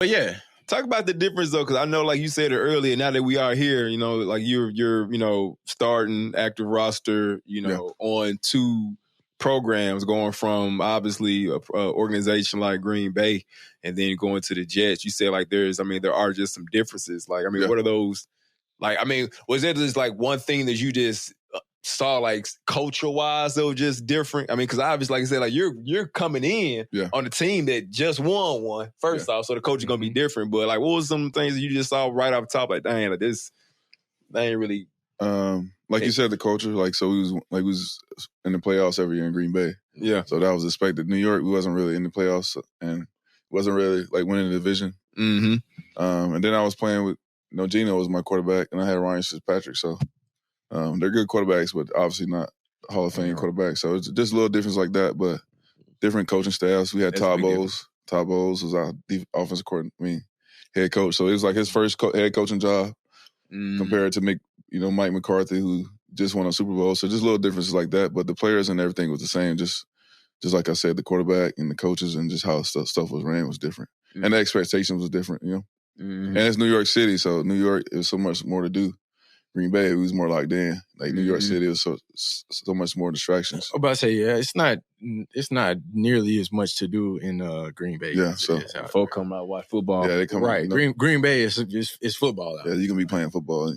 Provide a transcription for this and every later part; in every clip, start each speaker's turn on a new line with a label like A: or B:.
A: But yeah.
B: Talk about the difference though, because I know, like you said it earlier. Now that we are here, like you're starting active roster, on 2 programs, going from obviously a organization like Green Bay, and then going to the Jets. You said like there are just some differences. Like, what are those? Like, was there just like one thing that you just saw like culture-wise that was just different? Because obviously, like I said, like you're coming in on the team that just won one first off, so the coach is gonna be different. But like, what was some things that you just saw right off the top? Like, dang, like this, they ain't really.
C: Like you said, the culture. Like, so we was in the playoffs every year in Green Bay.
B: Yeah.
C: So that was expected. New York, we wasn't really in the playoffs and wasn't really like winning the division.
B: Mm-hmm.
C: And then I was playing with. Gino was my quarterback, and I had Ryan Fitzpatrick. So they're good quarterbacks, but obviously not Hall of Fame quarterbacks. So it's just a little difference like that, but different coaching staffs. We had Todd Bowles. Todd Bowles was our offensive head coach. So it was like his first head coaching job compared to Mike McCarthy, who just won a Super Bowl. So just little differences like that. But the players and everything was the same. Just like I said, the quarterback and the coaches and just how stuff was ran was different. Mm-hmm. And the expectations was different, Mm-hmm. And it's New York City, so New York, it was so much more to do. Green Bay, it was more locked in. Like New York City, it was so much more distractions.
A: I'm about to say, yeah, it's not nearly as much to do in Green Bay.
C: Yeah, so
B: folk come out watch football.
C: Yeah, they come
A: right.
C: out.
A: Green Bay is football.
C: Yeah, you're gonna be playing football.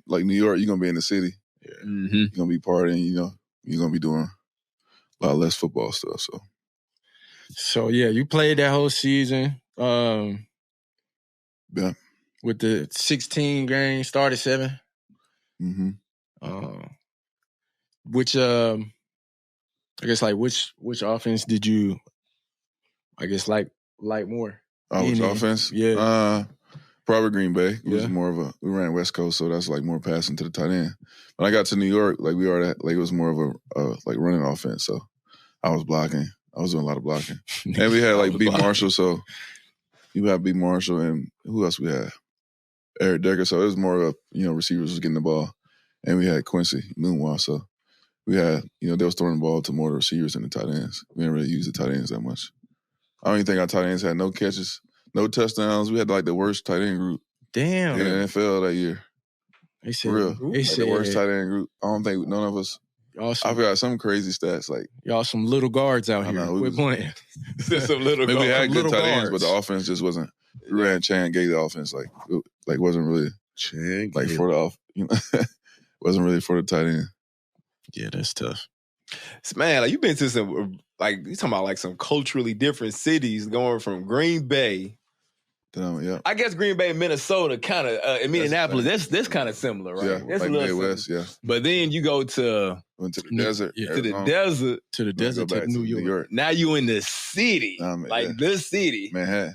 C: Like New York, you're gonna be in the city.
A: Yeah.
C: Mm-hmm. You're gonna be partying. You're gonna be doing a lot less football stuff.
A: So yeah, you played that whole season.
C: Yeah.
A: With the 16 games, started 7.
C: Mm-hmm.
A: Which which offense did you, like more?
C: Which offense?
A: Yeah.
C: Probably Green Bay. It was more of we ran West Coast, so that's like more passing to the tight end. When I got to New York, like we already, like it was more of a like running offense. So I was blocking. I was doing a lot of blocking. And we had like B. Marshall, so you had B. Marshall, and who else we had? Eric Decker. So it was more of receivers was getting the ball, and we had Quincy Moonwell. So we had they was throwing the ball to more of the receivers than the tight ends. We didn't really use the tight ends that much. I don't even think our tight ends had no catches, no touchdowns. We had like the worst tight end group.
A: Damn.
C: In the NFL that year.
A: They said,
C: for real. The worst tight end group. I don't think none of us. I forgot some crazy stats. Like
A: y'all, some little guards out here. We're playing.
B: Some little guards.
C: We had good tight ends, but the offense just wasn't. We ran Chan Gay the offense like wasn't really for the off. Wasn't really for the tight end.
A: Yeah, that's tough.
B: Man, like you've been to some you talking about like some culturally different cities, going from Green Bay. I guess Green Bay, Minnesota, kind of Minneapolis. That's kind of similar, right?
C: Yeah,
B: that's
C: like Midwest. Yeah,
B: but then you go to
C: the desert,
B: to the desert,
A: to New York.
B: Now you in the city, this city,
C: Manhattan.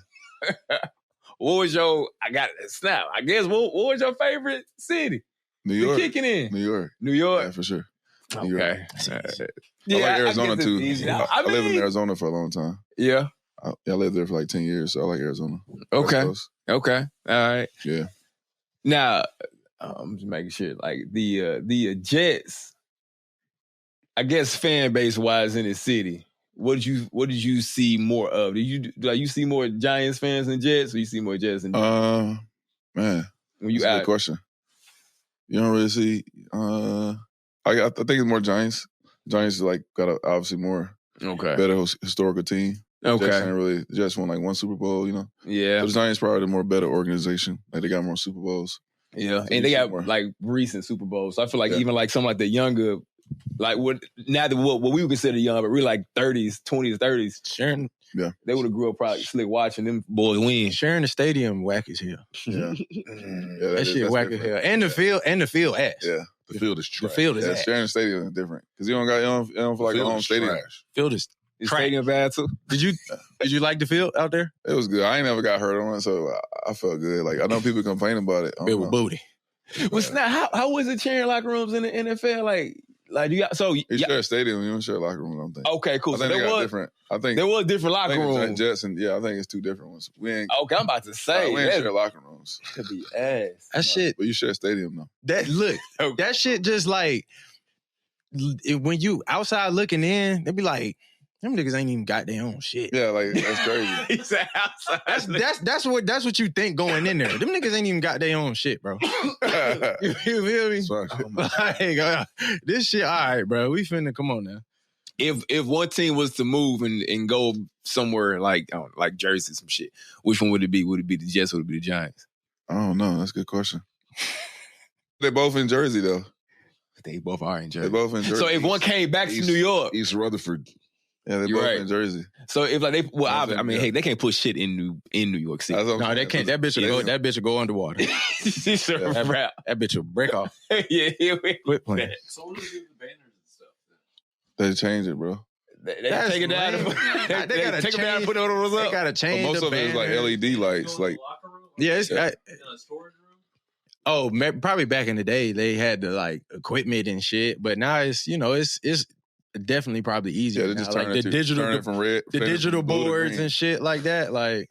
B: What was your? I got snap. I guess what was your favorite city?
C: New York.
B: Kicking in.
C: New York.
B: Yeah,
C: for sure.
B: Okay.
C: I like Arizona too. I lived in Arizona for a long time.
B: Yeah.
C: I lived there for like 10 years, so I like Arizona.
B: Okay. All right.
C: Yeah.
B: Now, I'm just making sure, like the Jets, I guess fan base wise in the city, what did you see more of? Did you see more Giants fans than Jets, or you see more Jets than Giants?
C: Man, that's a good question. You don't really see. I think it's more Giants. Giants got a obviously more better historical team. The Jets won like one Super Bowl,
B: Yeah.
C: So the Giants probably the more better organization. Like they got more Super Bowls.
B: Yeah, so and they got like recent Super Bowls. So I feel like even like some like the younger, like what we would consider young, but really like 30s, 20s, 30s.
A: Sharing,
B: they would have grew up probably slick watching them boys win.
A: Sharing the stadium whack as hell.
C: Yeah,
A: that shit whack as hell. And the field ass.
C: Yeah. The field is trash.
A: The field is ass.
C: Sharing the stadium is different because you don't feel like your own stadium.
A: Field is
B: stadium bad too.
A: Did you like the field out there?
C: It was good. I ain't never got hurt on it, so I felt good. Like I know people complain about it.
A: It was booty.
B: Well, now how was it sharing locker rooms in the NFL? Like you got
C: you share a stadium, you don't share a locker room. I don't think.
B: Okay, cool.
C: I think there was different. I think
B: there was different locker rooms.
C: Jets and I think it's two different ones. We ain't.
B: Okay, I'm about to say
C: we ain't share locker rooms.
B: Could be ass.
A: That shit.
C: But you share a stadium though.
A: That shit just like when you outside looking in, they be like, Them niggas ain't even got their own shit.
C: Yeah, like that's crazy.
B: He said outside.
A: That's what you think going in there. Them niggas ain't even got their own shit, bro. You feel me? Like, this shit, all right, bro. We finna come on now.
B: If one team was to move and go somewhere like Jersey, some shit, which one would it be? Would it be the Jets or would it be the Giants?
C: I don't know. That's a good question. They're both in Jersey, though.
B: They both are in Jersey.
C: They're both in Jersey.
B: So if one came back to New York,
D: East Rutherford.
C: Yeah, they're both in Jersey.
B: So if like hey, they can't put shit in New York City.
A: No, they can't. That bitch will go underwater. That bitch will break off.
B: Yeah,
A: quit playing.
E: So what do they do with the banners and stuff?
C: They change it, bro.
B: They take it down. They gotta take it down and put it on the
A: They gotta change.
C: Most of it is like LED lights. Like,
A: yeah, it's
E: in a storage room.
A: Oh, probably back in the day they had the like equipment and shit, but now it's it's definitely probably easier.
C: Yeah, they just turn
A: like
C: it from red,
A: the digital boards and shit like that. Like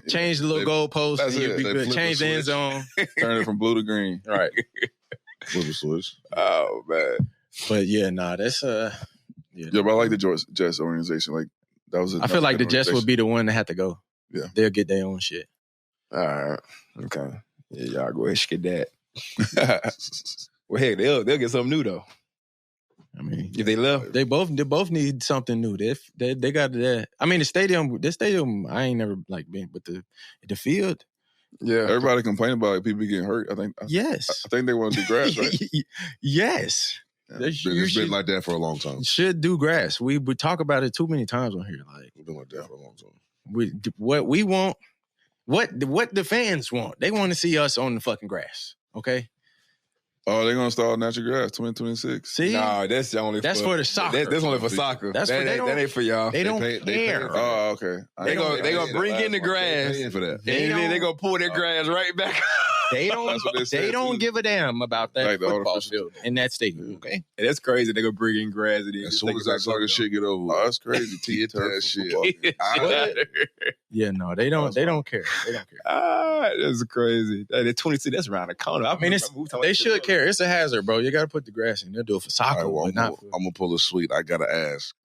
A: change the little goalpost and you'll be good. Change the end zone.
C: Turn it from blue to green.
A: Right.
C: Flip a switch.
B: Oh man.
A: But yeah, that's
C: Yeah, but I like the Jets organization. Like that was.
A: I feel like the Jets would be the one that had to go.
C: Yeah,
A: they'll get their own shit.
B: All right. Okay. Yeah, y'all go ahead and get that. Well, hey, they'll get something new though.
A: I mean,
B: if they left,
A: they both need something new. They got that. I mean, the stadium. I ain't never like been, but the field.
C: Yeah, everybody complain about it. People getting hurt. I think.
A: Yes,
C: I think they want to do grass, right?
A: Yes.
D: Yeah, it's been like that for a long time.
A: Should do grass. We talk about it too many times on here. Like
D: we've been like that for a long time.
A: What we want, what the fans want. They want to see us on the fucking grass. Okay.
C: Oh, they're gonna start natural grass 2026.
A: See,
B: no, that's for the
A: soccer.
B: That's only for soccer. That ain't for y'all.
A: They don't care.
C: Oh, okay.
B: They gonna bring in the grass
D: for that.
B: They gonna pull their grass right back.
A: They don't give a damn about that football field in that stadium. Okay,
B: and that's crazy. They gonna bring in grass and
D: as soon as that soccer shit get over.
C: Oh, that's crazy.
D: That shit.
A: Yeah, no, they don't care. They don't care.
B: That's crazy. That 26. That's around the corner. I mean,
A: they should care. It's a hazard, bro. You got to put the grass in. They'll do it for soccer,
D: Right, well,
A: but not.
D: I'm gonna pull a sweet. I gotta ask.